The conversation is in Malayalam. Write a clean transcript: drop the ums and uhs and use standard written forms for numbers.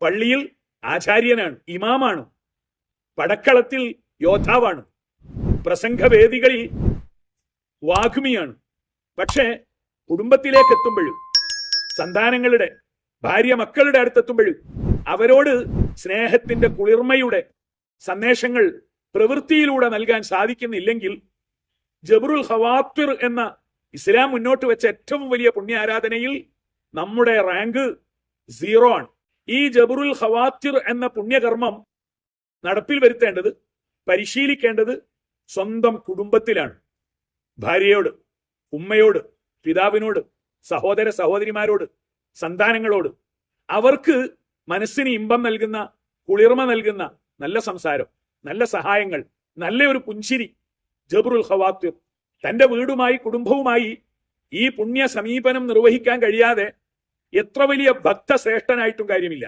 പള്ളിയിൽ ആചാര്യനാണ്, ഇമാമാണ്, പടക്കളത്തിൽ യോദ്ധാവാണ്, പ്രസംഗവേദികളിൽ വാഗ്മിയാണ്. പക്ഷേ കുടുംബത്തിലേക്ക് എത്തുമ്പോഴും, സന്താനങ്ങളുടെ ഭാര്യ മക്കളുടെ അടുത്തെത്തുമ്പോഴും അവരോട് സ്നേഹത്തിന്റെ കുളിർമയുടെ സന്ദേശങ്ങൾ പ്രവൃത്തിയിലൂടെ നൽകാൻ സാധിക്കുന്നില്ലെങ്കിൽ ജബ്റുൽ ഖവാത്തിർ എന്ന ഇസ്ലാം മുന്നോട്ട് വെച്ച ഏറ്റവും വലിയ പുണ്യാരാധനയിൽ നമ്മുടെ റാങ്ക് 0 ആണ്. ഈ ജബ്റുൽ ഖവാത്തിർ എന്ന പുണ്യകർമ്മം നടപ്പിൽ വരുത്തേണ്ടത്, പരിശീലിക്കേണ്ടത് സ്വന്തം കുടുംബത്തിലാണ്. ഭാര്യയോട്, ഉമ്മയോട്, പിതാവിനോട്, സഹോദര സഹോദരിമാരോട്, സന്താനങ്ങളോട് അവർക്ക് മനസ്സിന് ഇമ്പം നൽകുന്ന, കുളിർമ നൽകുന്ന നല്ല സംസാരം, നല്ല സഹായങ്ങൾ, നല്ല ഒരു പുഞ്ചിരി. ജബ്റുൽ ഖവാത്തിർ. തന്റെ വീടുമായി, കുടുംബവുമായി ഈ പുണ്യ സമീപനം നിർവഹിക്കാൻ കഴിയാതെ എത്ര വലിയ ഭക്തശ്രേഷ്ഠനായിട്ടും കാര്യമില്ല.